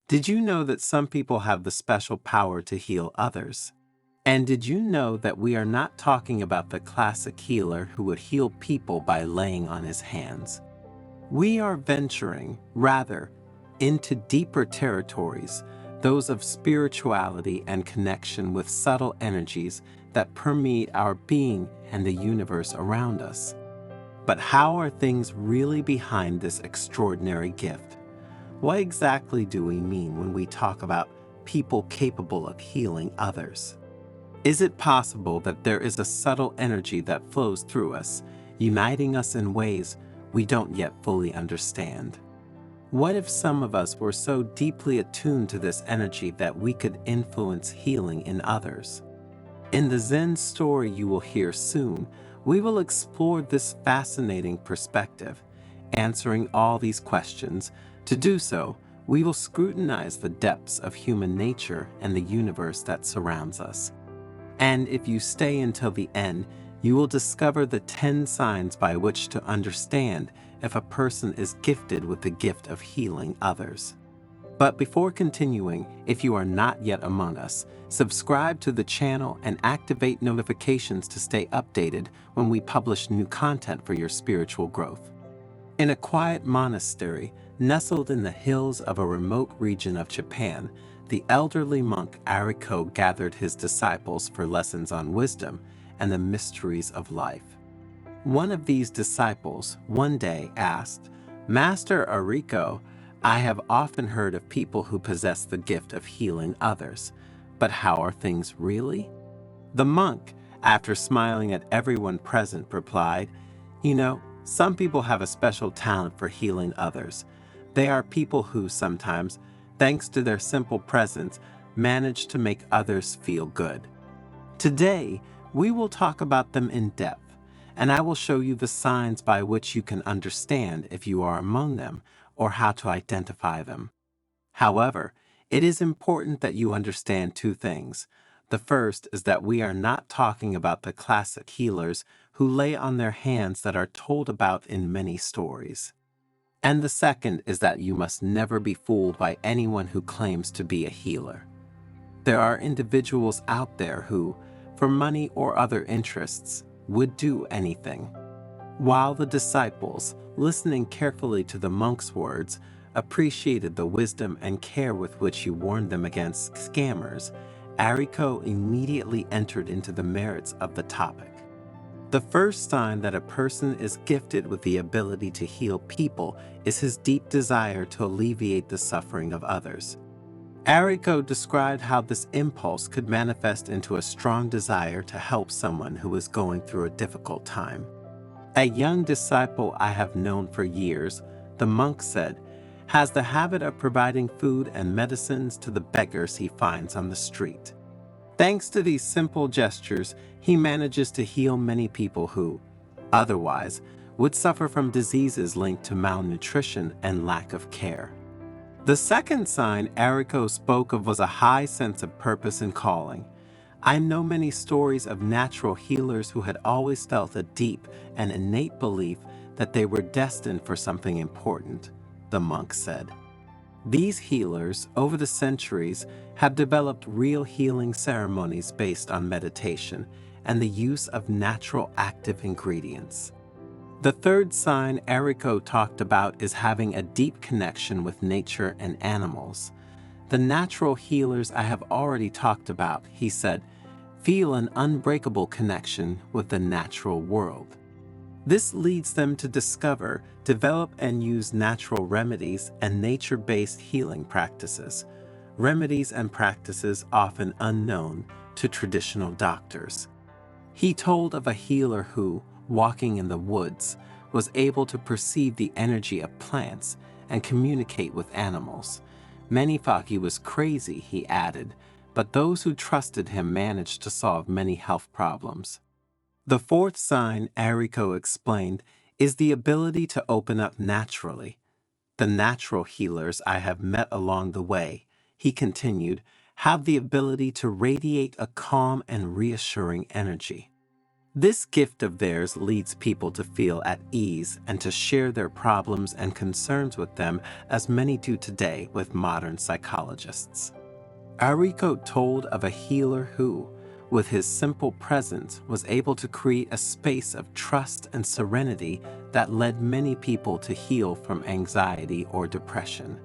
Did you know that some people have the special power to heal others? And did you know that we are not talking about the classic healer who would heal people by laying on his hands? We are venturing, rather, into deeper territories, those of spirituality and connection with subtle energies that permeate our being and the universe around us. But how are things really behind this extraordinary gift? What exactly do we mean when we talk about people capable of healing others? Is it possible that there is a subtle energy that flows through us, uniting us in ways we don't yet fully understand? What if some of us were so deeply attuned to this energy that we could influence healing in others? In the Zen story you will hear soon, we will explore this fascinating perspective, answering all these questions. To do so, we will scrutinize the depths of human nature and the universe that surrounds us. And if you stay until the end, you will discover the 10 signs by which to understand if a person is gifted with the gift of healing others. But before continuing, if you are not yet among us, subscribe to the channel and activate notifications to stay updated when we publish new content for your spiritual growth. In a quiet monastery, nestled in the hills of a remote region of Japan, the elderly monk Ariko gathered his disciples for lessons on wisdom and the mysteries of life. One of these disciples one day asked, "Master Ariko, I have often heard of people who possess the gift of healing others, but how are things really?" The monk, after smiling at everyone present, replied, Some people have a special talent for healing others. They are people who sometimes, thanks to their simple presence, manage to make others feel good. Today, we will talk about them in depth, and I will show you the signs by which you can understand if you are among them or how to identify them. However, it is important that you understand two things. The first is that we are not talking about the classic healers who lay on their hands that are told about in many stories. And the second is that you must never be fooled by anyone who claims to be a healer. There are individuals out there who, for money or other interests, would do anything. While the disciples, listening carefully to the monk's words, appreciated the wisdom and care with which he warned them against scammers, Ariko immediately entered into the merits of the topic. The first sign that a person is gifted with the ability to heal people is his deep desire to alleviate the suffering of others. Ariko described how this impulse could manifest into a strong desire to help someone who is going through a difficult time. A young disciple I have known for years, the monk said, has the habit of providing food and medicines to the beggars he finds on the street. Thanks to these simple gestures, he manages to heal many people who, otherwise, would suffer from diseases linked to malnutrition and lack of care. The second sign Ariko spoke of was a high sense of purpose and calling. I know many stories of natural healers who had always felt a deep and innate belief that they were destined for something important, the monk said. These healers, over the centuries, have developed real healing ceremonies based on meditation and the use of natural active ingredients. The third sign Ariko talked about is having a deep connection with nature and animals. The natural healers I have already talked about, he said, feel an unbreakable connection with the natural world. This leads them to discover, develop, and use natural remedies and nature-based healing practices, remedies and practices often unknown to traditional doctors. He told of a healer who, walking in the woods, was able to perceive the energy of plants and communicate with animals. Many thought he was crazy, he added, but those who trusted him managed to solve many health problems. The fourth sign, Ariko explained, is the ability to open up naturally. The natural healers I have met along the way, he continued, have the ability to radiate a calm and reassuring energy. This gift of theirs leads people to feel at ease and to share their problems and concerns with them, as many do today with modern psychologists. Ariko told of a healer who, with his simple presence, was able to create a space of trust and serenity that led many people to heal from anxiety or depression.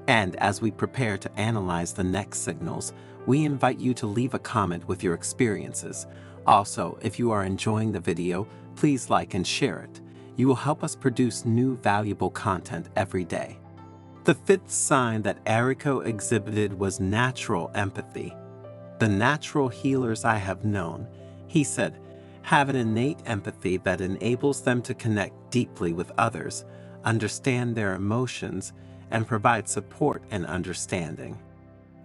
And as we prepare to analyze the next signals, we invite you to leave a comment with your experiences. Also, if you are enjoying the video, please like and share it. You will help us produce new valuable content every day. The fifth sign that Ariko exhibited was natural empathy. The natural healers I have known, he said, have an innate empathy that enables them to connect deeply with others, understand their emotions, and provide support and understanding.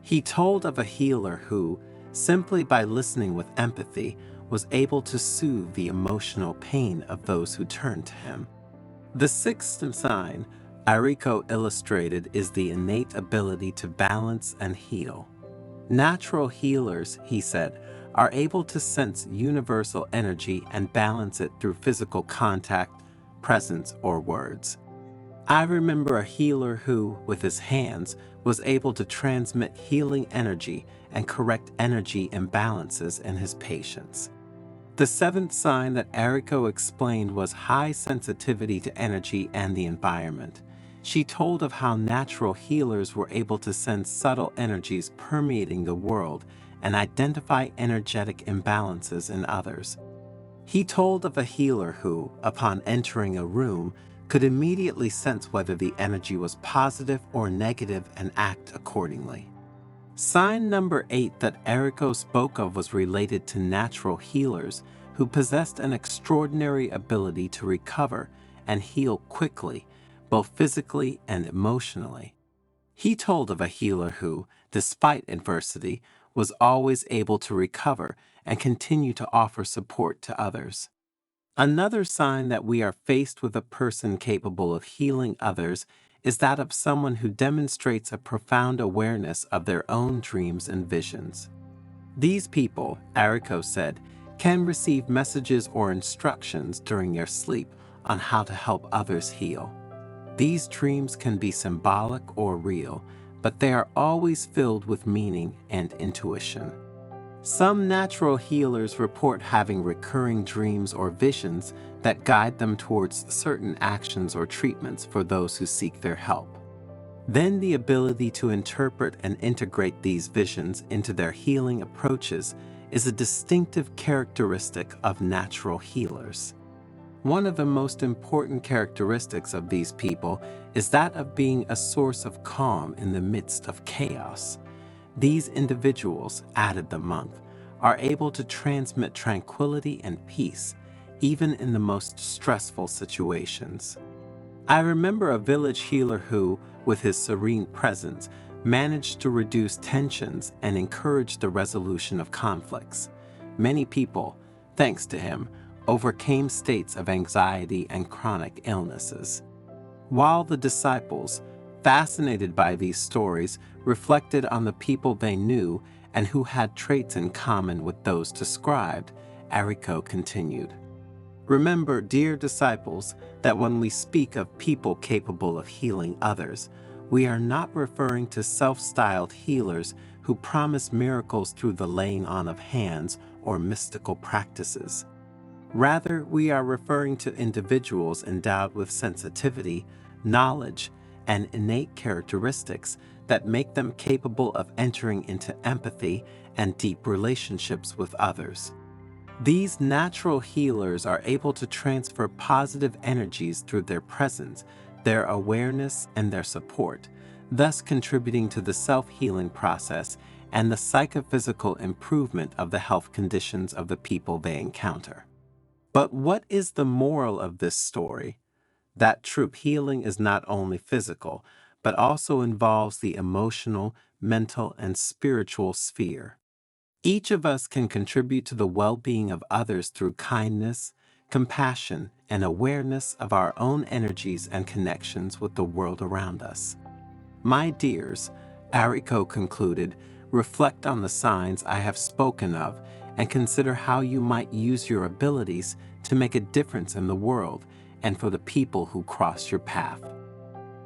He told of a healer who, simply by listening with empathy, was able to soothe the emotional pain of those who turned to him. The sixth sign Ariko illustrated is the innate ability to balance and heal. Natural healers, he said, are able to sense universal energy and balance it through physical contact, presence, or words. I remember a healer who, with his hands, was able to transmit healing energy and correct energy imbalances in his patients. The seventh sign that Ariko explained was high sensitivity to energy and the environment. She told of how natural healers were able to sense subtle energies permeating the world and identify energetic imbalances in others. He told of a healer who, upon entering a room, could immediately sense whether the energy was positive or negative and act accordingly. Sign number 8 that Ariko spoke of was related to natural healers who possessed an extraordinary ability to recover and heal quickly, both physically and emotionally. He told of a healer who, despite adversity, was always able to recover and continue to offer support to others. Another sign that we are faced with a person capable of healing others is that of someone who demonstrates a profound awareness of their own dreams and visions. These people, Ariko said, can receive messages or instructions during their sleep on how to help others heal. These dreams can be symbolic or real, but they are always filled with meaning and intuition. Some natural healers report having recurring dreams or visions that guide them towards certain actions or treatments for those who seek their help. Then the ability to interpret and integrate these visions into their healing approaches is a distinctive characteristic of natural healers. One of the most important characteristics of these people is that of being a source of calm in the midst of chaos. These individuals, added the monk, are able to transmit tranquility and peace, even in the most stressful situations. I remember a village healer who, with his serene presence, managed to reduce tensions and encourage the resolution of conflicts. Many people, thanks to him, overcame states of anxiety and chronic illnesses. While the disciples, fascinated by these stories, reflected on the people they knew and who had traits in common with those described, Ariko continued. Remember, dear disciples, that when we speak of people capable of healing others, we are not referring to self-styled healers who promise miracles through the laying on of hands or mystical practices. Rather, we are referring to individuals endowed with sensitivity, knowledge, and innate characteristics that make them capable of entering into empathy and deep relationships with others. These natural healers are able to transfer positive energies through their presence, their awareness, and their support, thus contributing to the self-healing process and the psychophysical improvement of the health conditions of the people they encounter. But what is the moral of this story? That true healing is not only physical, but also involves the emotional, mental, and spiritual sphere. Each of us can contribute to the well-being of others through kindness, compassion, and awareness of our own energies and connections with the world around us. My dears, Ariko concluded, reflect on the signs I have spoken of and consider how you might use your abilities to make a difference in the world and for the people who cross your path.